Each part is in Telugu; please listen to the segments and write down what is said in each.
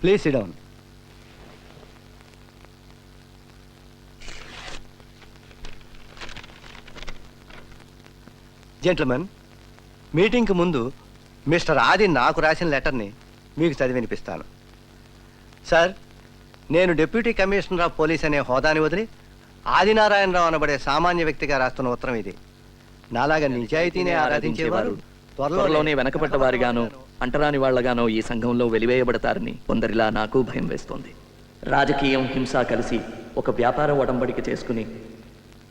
Please SIT down. జెంట్లమెన్, మీటింగ్కి ముందు మిస్టర్ ఆది నాకు రాసిన లెటర్ని మీకు చదివి వినిపిస్తాను. సార్, నేను డిప్యూటీ కమిషనర్ ఆఫ్ పోలీస్ అనే హోదాని వదిలి ఆదినారాయణరావు అనబడే సామాన్య వ్యక్తిగా రాస్తున్న ఉత్తరం ఇది. నాలాగా నిజాయితీనే ఆరాధించేవారు త్వరలోనే వెనకబడ్డ వారిగానో అంటరాని వాళ్లగానో ఈ సంఘంలో వెలివేయబడతారని కొందరిలా నాకు భయం వేస్తోంది. రాజకీయం, హింస కలిసి ఒక వ్యాపార ఒడంబడిక చేసుకుని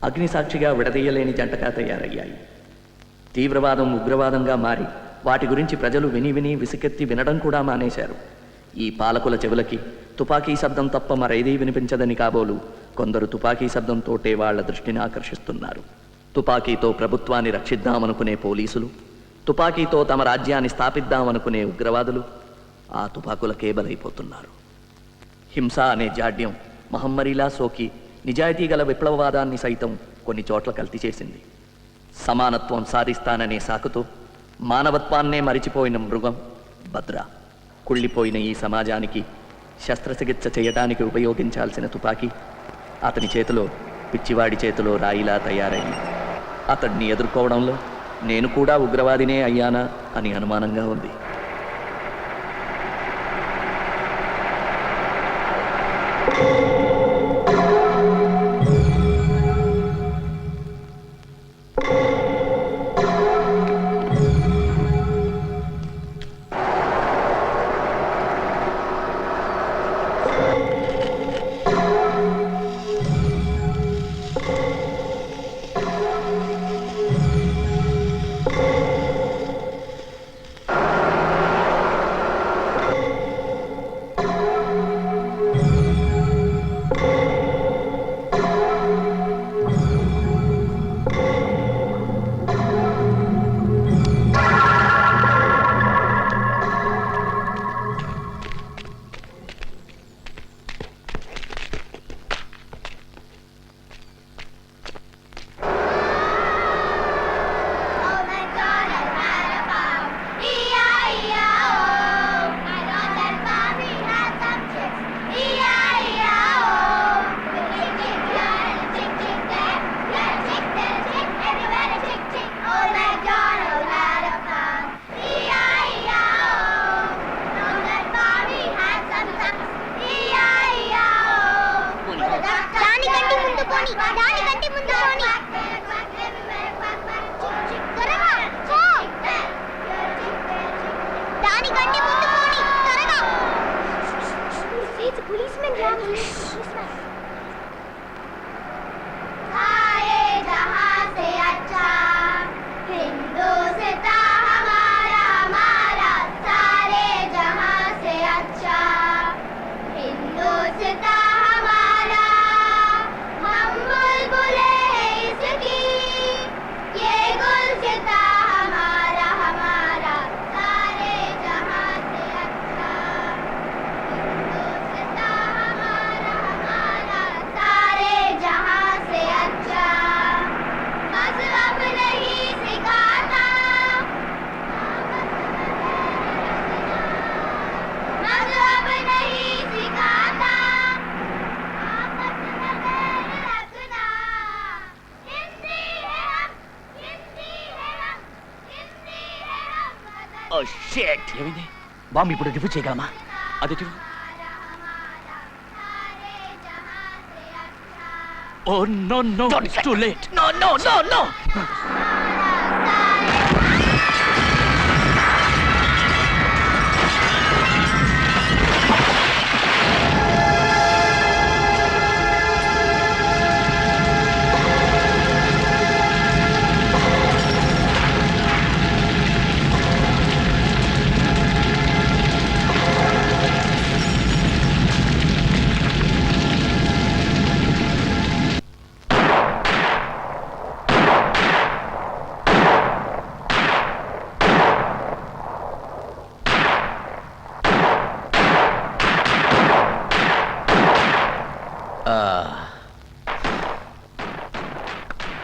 అగ్నిసాక్షిగా విడదీయలేని జంటగా తయారయ్యాయి. తీవ్రవాదం ఉగ్రవాదంగా మారి వాటి గురించి ప్రజలు విని విని విసుకెత్తి వినడం కూడా మానేశారు. ఈ పాలకుల చెవులకి తుపాకీ శబ్దం తప్ప మరేదీ వినిపించదని కాబోలు కొందరు తుపాకీ శబ్దంతోటే వాళ్ల దృష్టిని ఆకర్షిస్తున్నారు. తుపాకీతో ప్రభుత్వాన్ని రక్షిద్దామనుకునే పోలీసులు, తుపాకీతో తమ రాజ్యాన్ని స్థాపిద్దామనుకునే ఉగ్రవాదులు ఆ తుపాకులకే బలైపోతున్నారు. హింస అనే జాడ్యం మహమ్మరిలా సోకి నిజాయితీ గల విప్లవవాదాన్ని సైతం కొన్ని చోట్ల కల్తీ చేసింది. సమానత్వం సాధిస్తాననే సాకుతో మానవత్వాన్నే మరిచిపోయిన మృగం భద్ర కుళ్ళిపోయిన ఈ సమాజానికి శస్త్రచికిత్స చేయడానికి ఉపయోగించాల్సిన తుపాకీ అతని చేతిలో పిచ్చివాడి చేతిలో రాయిలా తయారైంది. అతడిని ఎదుర్కోవడంలో నేను కూడా ఉగ్రవాదినే అయ్యానా అని అనుమానంగా ఉంది. ఏమైంది? బాంబు ఇప్పుడు రిఫ్యూజ్ చేయగలమా? అది oh no no, it's too late. No no no no.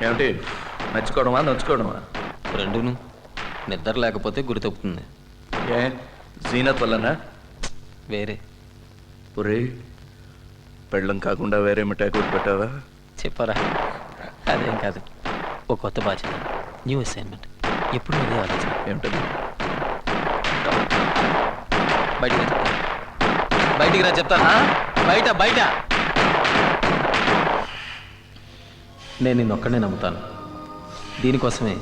ఏమిటి, నచ్చుకోవడమా నచ్చుకోవడమా? రెండును. నిద్ర లేకపోతే గురి తప్పుతుంది. ఏ జీనత్ వల్లనా? వేరే ఒరే పెళ్ళం కాకుండా వేరే మిఠాయి కొట్టి పెట్టావా? చెప్పరా, అదేం కాదు. ఓ కొత్త బాధ్యత, న్యూ అసైన్మెంట్. ఎప్పుడు ఇదే ఆలోచన. ఏమిటది? బయటికి రా చెప్తాను. బయట బయట. నేను నిన్నొక్కడనే నమ్ముతాను. దీనికోసమే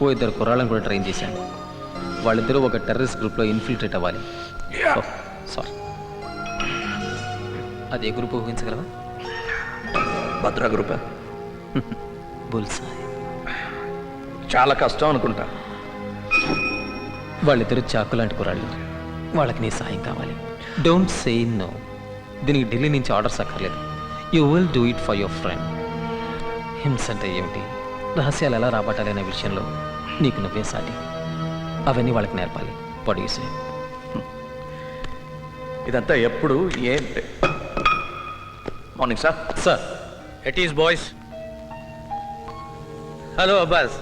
ఓ ఇద్దరు కుర్రాళ్ళని కూడా ట్రైన్ చేశాను. వాళ్ళిద్దరూ ఒక టెర్రరిస్ట్ గ్రూప్లో ఇన్ఫిల్ట్రేట్ అవ్వాలి. సారీ, అదే గ్రూప్ ఊహించగలవా? భద్రా గ్రూపా? బుల్సాయ్. చాలా కష్టం అనుకుంటా. వాళ్ళిద్దరూ చాకు లాంటి కుర్రాళ్ళు. వాళ్ళకి నీ సాయం కావాలి. Don't say no. దీనికి ఢిల్లీ నుంచి ఆర్డర్స్ అక్కర్లేదు. You will do it for your friend. హింస అంటే ఏమిటి, రహస్యాలు ఎలా రాబట్టాలి అనే విషయంలో నీకు నువ్వే సాటి. అవన్నీ వాళ్ళకి నేర్పాలి. పొడిసే. ఇదంతా ఎప్పుడు ఏంటి? Morning sir. Sir, It is boys. Hello Abbas,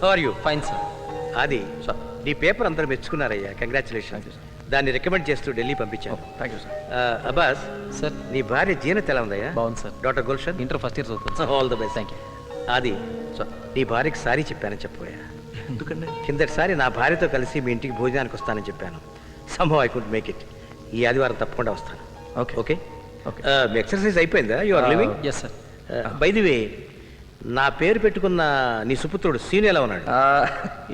how are you? Fine sir. అది సార్. నీ పేపర్ అందరూ మెచ్చుకున్నారయ్యా, కంగ్రాచులేషన్. దాన్ని రికమెండ్ చేస్తూ ఢిల్లీ పంపించాను. Thank you sir. Abbas, sir, నీ భార్య జీనత్ ఎలా ఉందయ్యా? బాగుంది sir. Doctor Gulshan. Inter first year చదువుతుంది sir. All the best. Thank you. అది సార్. నీ భార్యకి సారీ చెప్పానని చెప్పబోయా. ఎందుకండి? కిందటిసారి నా భార్యతో కలిసి మీ ఇంటికి భోజనానికి వస్తానని చెప్పాను. Sambhav I could make it. ఈ ఆదివారం తప్పకుండా వస్తాను. ఓకే. ఓకే. ఓకే. మీ ఎక్సర్సైజ్ అయిపోయిందా? You are living? Yes sir. By the way, నా పేరు పెట్టుకున్న నీ సుపుత్రుడు సీను ఎలా ఉన్నాడు?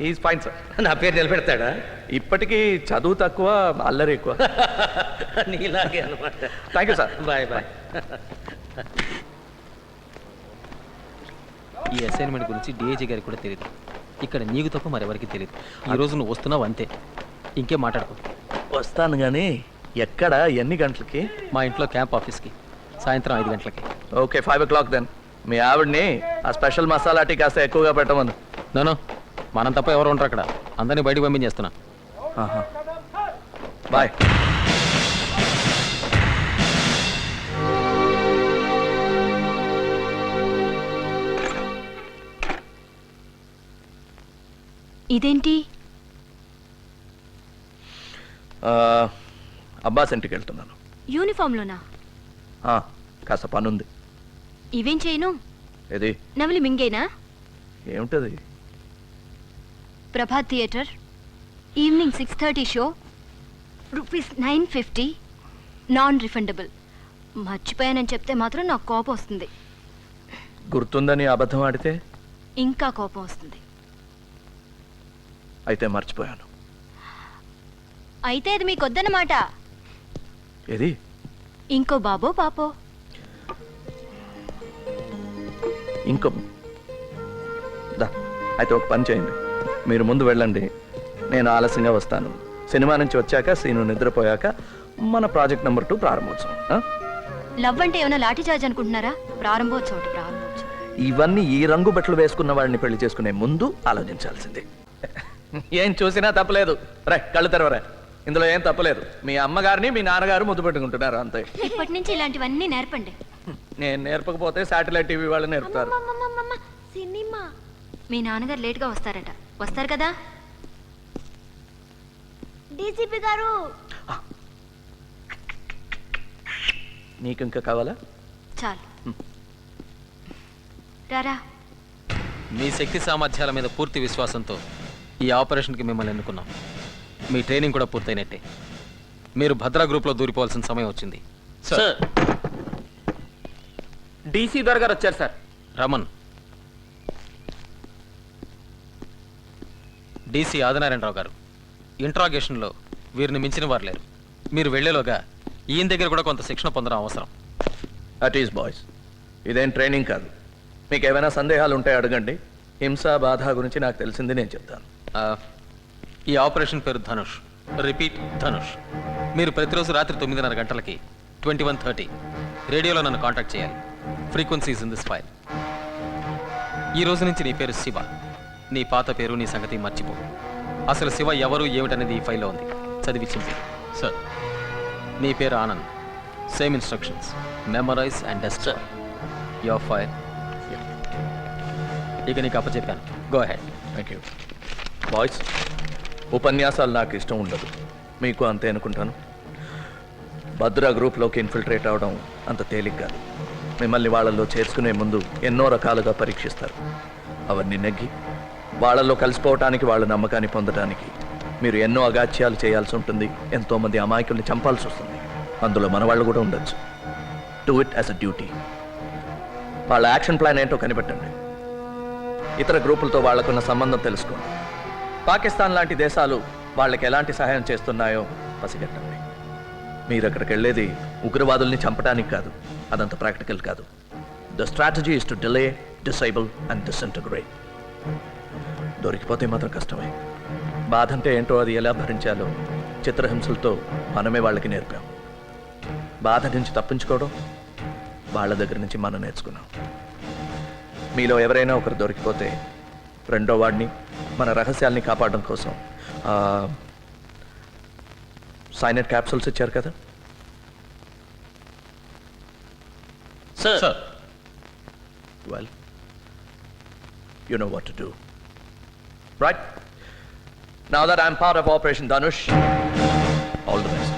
Is fine sir. నా పేరు నిలబెడతాడా? ఇప్పటికీ చదువు తక్కువ, అల్లరి ఎక్కువ. నీలాగే అనమాట. Thank you sir. Bye bye. ఈ అసైన్మెంట్ గురించి డిఐజీ గారికి కూడా తెలియదు. ఇక్కడ నీకు తప్ప మరెవరికి తెలియదు. ఈ రోజు నువ్వు వస్తున్నావు అంతే, ఇంకేం మాట్లాడుకో. వస్తాను కానీ ఎక్కడ, ఎన్ని గంటలకి? మా ఇంట్లో క్యాంప్ ఆఫీస్కి సాయంత్రం 5 గంటలకి. Okay, 5 o'clock then. మీ ఆవిడ్ని ఆ స్పెషల్ మసాలా టీ కాస్త ఎక్కువగా పెట్టమను. నో, మనం తప్ప ఎవరు ఉంటారు అక్కడ. అందరినీ బయటకు పంపించేస్తున్నా. బాయ్. ఇదేంటి? అబ్బాస్ ఇంటికి వెళ్తున్నాను. యూనిఫామ్లోనా? కాస్త పనుంది. ఇవేం చేయను? ఏది? నవలి మింగేనా? ఏమిటది? Prabhat theatre, evening 6:30 show, ₹950, non refundable. మర్చిపోయానని చెప్తే మాత్రం నాకు కోపం వస్తుంది. గుర్తుందని అబద్ధం ఆడితే? ఇంకా కోపం వస్తుంది. అయితే మర్చిపోయాను. అయితే అది మీకొద్దన్నమాట. ఏది? ఇంకో బాబో పాపో. ఇంకో దా. అయితే ఒక పని చేయండి, మీరు ముందు వెళ్ళండి, నేను ఆలస్యంగా వస్తాను. సినిమా నుంచి వచ్చాక, సీను నిద్రపోయాక మన ప్రాజెక్ట్ నెంబర్ 2 ప్రారంభోత్సవం. లవ్ అంటే ఏమైనా లాఠీ చార్జ్ అనుకుంటున్నారా? ప్రారంభోత్సవం. ఇవన్నీ ఈ రంగు బట్టలు వేసుకున్న వాడిని పెళ్లి చేసుకునే ముందు ఆలోచించాల్సిందే. ఏం చూసినా తప్పలేదు. రే, కళ్ళు తెరవరా. ఇందులో ఏం తప్పలేదు. మీ అమ్మగారిని మీ నాన్నగారు ముద్దు పెట్టుకుంటున్నారు అంతే. ఇప్పటి నుంచి ఇలాంటివన్నీ నేర్పండి. నేను నేర్పకపోతే శాటిలైట్ టీవీ వాళ్ళు నేర్పుతారు. సినిమా. మీ నాన్నగారు లేట్గా వస్తారట. వస్తారు కదా? డీసీపీ గారు. నీకు ఇంకా కావాలా? చాలు. రారా. మీ శక్తి సామర్థ్యాల మీద పూర్తి విశ్వాసంతో ఈ ఆపరేషన్కి మిమ్మల్ని ఎన్నుకున్నాం. మీ ట్రైనింగ్ కూడా పూర్తయినట్టే. మీరు భద్రా గ్రూప్లో దూరిపోవాల్సిన సమయం వచ్చింది. సార్, డీసీ దొర గారు వచ్చారు సార్. రమన్, డీసీ ఆదినారాయణరావు గారు, ఇంట్రాగేషన్లో వీరిని మించిన వారు లేరు. మీరు వెళ్లేలోగా ఈయన దగ్గర కూడా కొంత శిక్షణ పొందడం అవసరం. అట్ ఈస్ బాయ్స్, ఇదేం ట్రైనింగ్ కాదు. మీకు ఏమైనా సందేహాలు ఉంటే అడగండి. హింస, బాధ గురించి నాకు తెలిసింది నేను చెప్తాను. ఈ ఆపరేషన్ పేరు ధనుష్. రిపీట్, ధనుష్. మీరు ప్రతిరోజు రాత్రి 9:30 గంటలకి 21:30 రేడియోలో నన్ను కాంటాక్ట్ చేయాలి. Frequencies in this file. ఈ రోజు నుంచి నీ పేరు శివ. నీ పాత పేరు, నీ సంగతి మర్చిపో. అసలు శివ ఎవరు ఏమిటనేది ఈ ఫైల్లో ఉంది. చదివి చింపి. సార్, నీ పేరు Anand. Same instructions. Memorise and destroy. Your file. ఇక నీకు అప్పచెప్పాను. Go ahead. Thank you. Boys, ఉపన్యాసాలు నాకు ఇష్టం ఉండదు. మీకు అంతే అనుకుంటాను. భద్రా గ్రూప్లోకి ఇన్ఫిల్ట్రేట్ అవడం అంత తేలిక కాదు. మిమ్మల్ని వాళ్ళల్లో చేర్చుకునే ముందు ఎన్నో రకాలుగా పరీక్షిస్తారు. అవన్నీ నెగ్గి వాళ్ళల్లో కలిసిపోవటానికి వాళ్ళ నమ్మకాన్ని పొందడానికి మీరు ఎన్నో అగాత్యాలు చేయాల్సి ఉంటుంది. ఎంతోమంది అమాయకుల్ని చంపాల్సి వస్తుంది. అందులో మన వాళ్ళు కూడా ఉండొచ్చు. Do it as a duty. వాళ్ళ యాక్షన్ ప్లాన్ ఏంటో కనిపెట్టండి. ఇతర గ్రూపులతో వాళ్ళకున్న సంబంధం తెలుసుకోండి. పాకిస్తాన్ లాంటి దేశాలు వాళ్ళకి ఎలాంటి సహాయం చేస్తున్నాయో పసిగట్టండి. మీరు అక్కడికి వెళ్ళేది ఉగ్రవాదుల్ని చంపడానికి కాదు. అదంత ప్రాక్టికల్ కాదు. The strategy is to delay, disable and disintegrate. దొరికిపోతే మాత్రం కష్టమే. బాధ అంటే ఏంటో అది ఎలా భరించాలో చిత్రహింసలతో మనమే వాళ్ళకి నేర్పాం. బాధ నుంచి తప్పించుకోవడం వాళ్ళ దగ్గర నుంచి మనం నేర్చుకున్నాం. మీలో ఎవరైనా ఒకరు దొరికిపోతే రెండో వాడిని మన రహస్యాల్ని కాపాడడం కోసం సైనైడ్ క్యాప్సూల్స్ ఇచ్చారు కదా. Sir Well, you know what to do. Right? Now that I'm part of Operation Dhanush, all the best.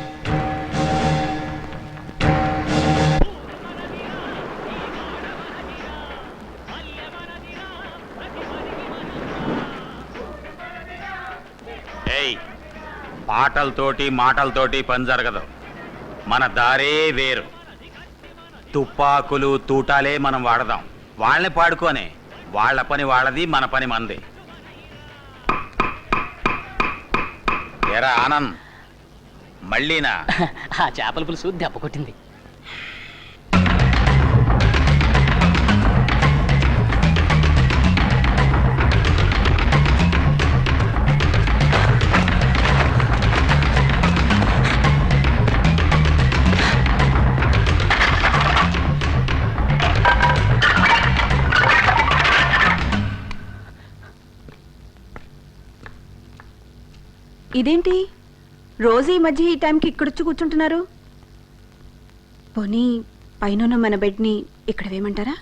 ఏయ్, పాటలతోటి మాటలతోటి పని జరగదు. మన దారే వేరు. తుపాకులు తూటాలే మనం వాడదాం. వాళ్ళని పాడుకోనే. వాళ్ళ పని వాళ్ళది, మన పని మనది. ఎరా ఆనంద్, మళ్ళీనా? ఆ చేపల పులుసు దెబ్బ కొట్టింది. ఇదేంటి రోజు ఈ మధ్య ఈ టైంకి ఇక్కడొచ్చి కూర్చుంటున్నారు? పోనీ పైన మన బెడ్ని ఇక్కడ వేయమంటారా?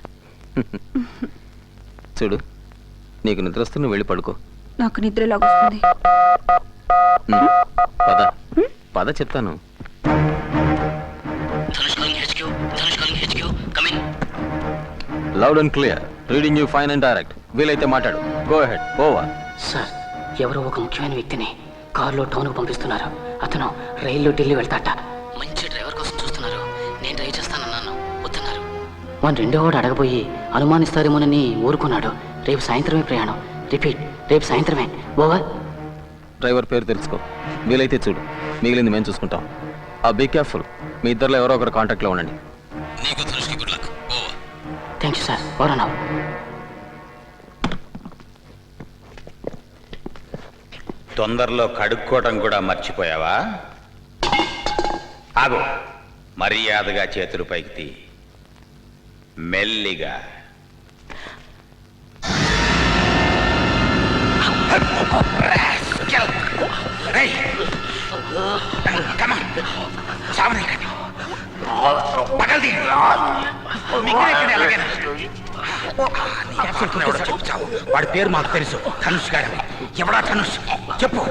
చూడు, నీకు నిద్ర వస్తే నువ్వు వెళ్ళి పడుకో. నాకు నిద్ర లాగొస్తుంది. పద పద చెప్తాను. Loud and clear. Reading you fine and direct. వీలైతే మాట్లాడు. Go ahead. ఓవర్. సార్, ఎవరో ఒక ముఖ్యమైన వ్యక్తిని కారులో టౌన్కు పంపిస్తున్నారు. అతను రైల్లో ఢిల్లీ వెళ్తాట. మంచి డ్రైవర్ కోసం చూస్తున్నారు. నేను డ్రైవ్ చేస్తానన్నాను, వద్దన్నారు. మన రెండో వాడు అడగబోయి అనుమానిస్తారేమోనని ఊరుకున్నాడు. రేపు సాయంత్రమే ప్రయాణం. రిపీట్, రేపు సాయంత్రమే. ఓవర్. డ్రైవర్ పేరు తెలుసుకో. వీలైతే చూడు. మిగిలింది మేము చూసుకుంటాం. Be careful. మీ ఇద్దరిలో ఎవరో ఒకరు కాంటాక్ట్లో ఉండండి. నీకు ధనుష్కి good luck. Over. Thank you sir. Over. తొందరలో కడుక్కోవటం కూడా మర్చిపోయావా? ఆగు. మర్యాదగా చేతులు పైకి తీ. మెల్లిగా. వాడి పేరు మాకు తెలుసు. ధనుష్ గారు. ఎవడా ధనుష్? చెప్పు.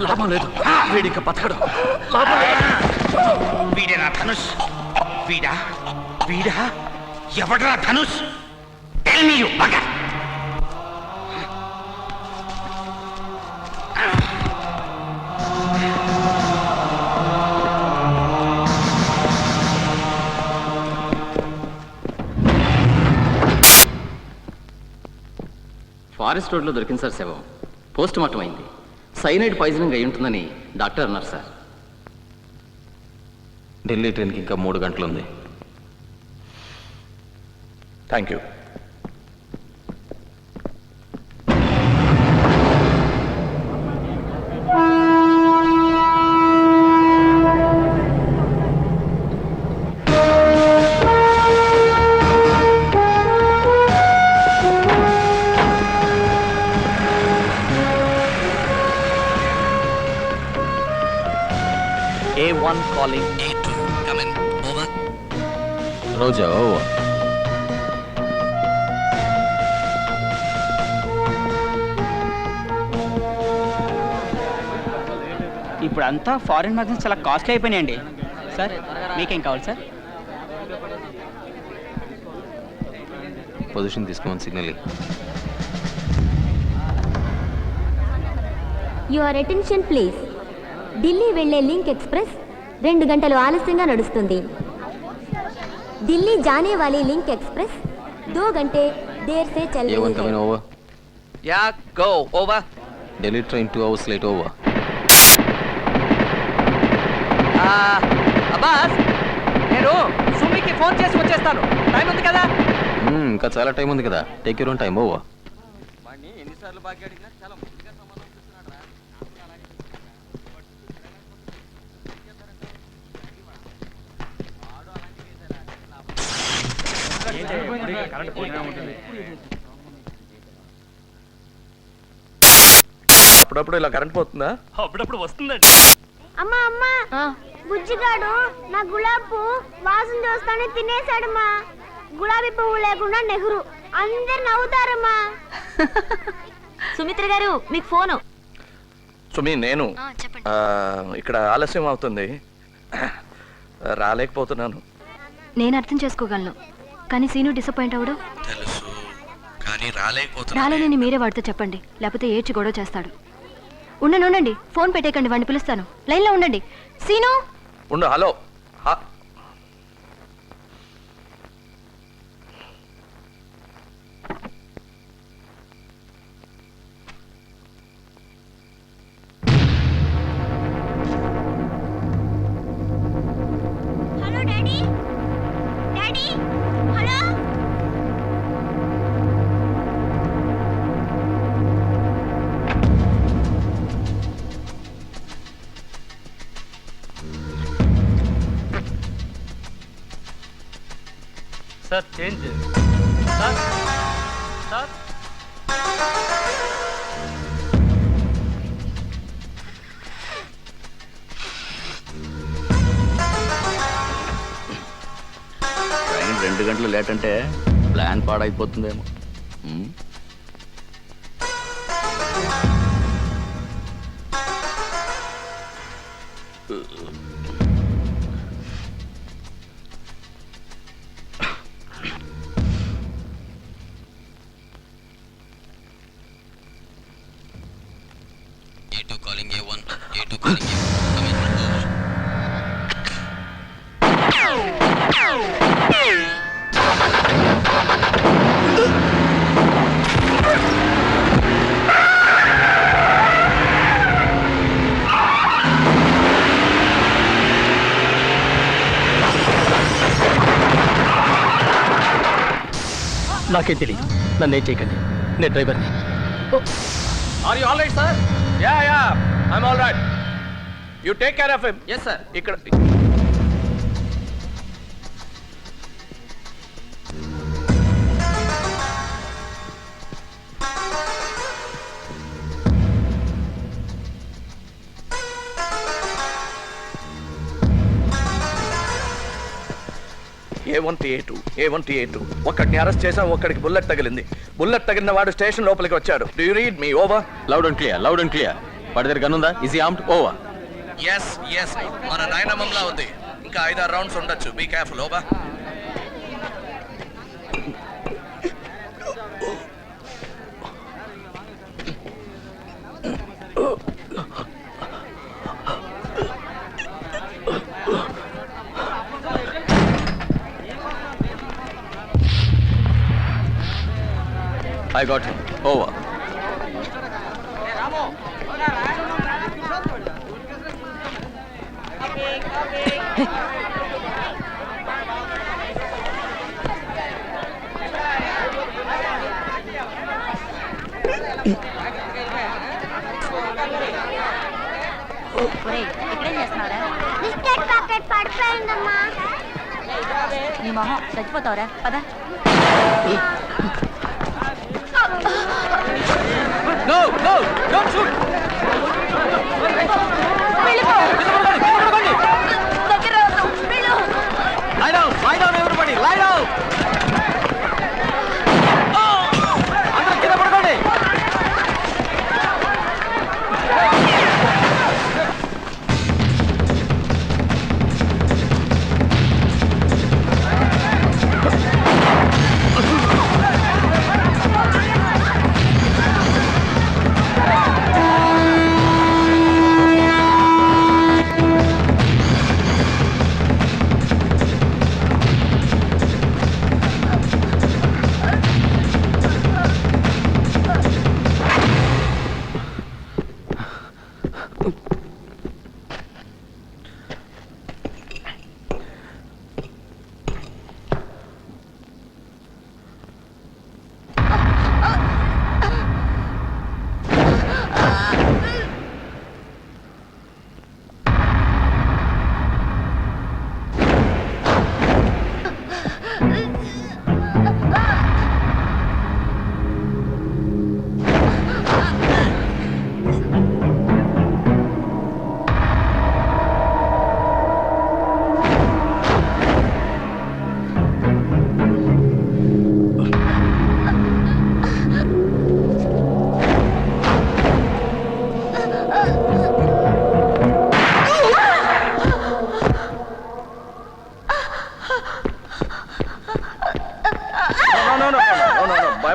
లాభం లేదు. వీడిక బతకడు. వీడేనా ధనుష్? వీడా? వీడా? ఎవడరా Dhanush? Tell me, you bugger. Forest రోడ్లో దొరికింది సార్ శవం. పోస్ట్ మార్టం అయింది. సైనైడ్ పాయిజనింగ్ అయి ఉంటుందని డాక్టర్ అన్నారు సార్. ఢిల్లీ ట్రైన్కి ఇంకా 3 గంటలు ఉంది. Thank you. A1 calling A2. Come in. Over. Roja. Over. ఇప్పుడు అంతా ఫారిన్ మ్యాగజైన్స్ చాలా కాస్ట్లీ అయిపోయినాయండి సార్. మీకేం కావాలి సార్? పొజిషన్ తీసుకోమని signal. Your attention please. Delhi వెళ్లే లింక్ ఎక్స్ప్రెస్ 2 గంటలు ఆలస్యంగా నడుస్తుంది. ఢిల్లీ జానే వాలీ లింక్ ఎక్స్ప్రెస్ 2 घंटे देर से चल रही है. Over. Yeah go over. Delhi train 2 hours late. Over. Abbas, నేను సుమికి ఫోన్ చేసి వచ్చేస్తాను. టైం ఉంది కదా? ఇంకా చాలా టైం ఉంది కదా. Take your own time. Over. ఎన్నిసార్లు బాగా అడిగినా చాలా ముద్దుగా సమాధానం చెప్తున్నాడు రా. అప్పుడప్పుడు ఇలా కరెంట్ పోతుందా? అప్పుడప్పుడు వస్తుందండి. అమ్మా అమ్మా, బుజ్జిగాడు నా గులాబీ వాసన చూస్తానే తినేశాడమ్మా. గులాబీ పువ్వు లేకుండా నెహ్రూ. అందరు నవ్వుతారమ్మా. సుమిత్ర గారు మీకు ఫోను. సుమి, నేను చెప్పండి. ఇక్కడ ఆలస్యం అవుతుంది, రాలేకపోతున్నాను. నేను అర్థం చేసుకోగలను, కానీ సీను డిసప్పాయింట్ అవడం. తెలుసు, కానీ రాలేకపోతున్నా. రాలేనని మీరే వాడితో చెప్పండి, లేకపోతే ఏడ్చి గొడవ చేస్తాడు. ఉండండి, ఫోన్ పెట్టేయకండి, వాడిని పిలుస్తాను. లైన్లో ఉండండి. సీను ఉండు. Hello. Hello daddy, daddy, hello. Sir change sir. Sir train 2 గంటలు లేట్ అంటే plan పాడైపోతుందేమో. A2 calling A1. A2 calling A1. Come in. Over. నాకేం తెలియదు, నన్నేం చేయకండి, నేను డ్రైవర్ని. Are you all right sir? Yeah I'm all right. You take care of him. Yes sir. ఇక్కడ A1 ఒక్కడిని అరెస్ట్ చేసాం, ఒక్కడికి బుల్లెట్ తగిలింది. బుల్లెట్ తగిలిన వాడు స్టేషన్ లోపలికి వచ్చాడు. Do you read me? Over. Loud and clear. Loud and clear. వాడి దగ్గర గన్ ఉందా? Easy armed. ఓవర్. ఎస్ మన డైనమంలా ఉంది. ఇంకా 5-6 రౌండ్స్ ఉండొచ్చు. Be careful. Over. I got him. Over. Biscuit packet పడిపోయిందమ్మా. నీ మొహం చచ్చిపోతావురా, పద. No, don't shoot. Lie down, everybody. Lie down. అందరూ కింద పడుకోండి.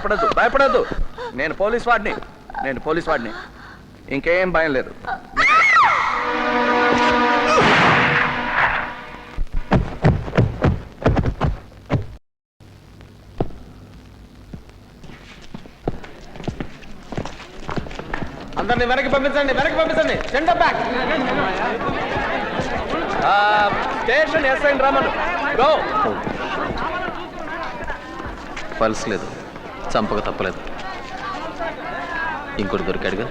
భయపడద్దు భయపడద్దు. నేను పోలీస్ వాడిని. ఇంకేం భయం లేదు. అందరిని వెనక్కి పంపించండి. Send back. స్టేషన్ ఎస్ఐ రమను గో. పల్స్ లేదు, చంపక తప్పలేదు. ఇంకోటి దొరికాడుగా.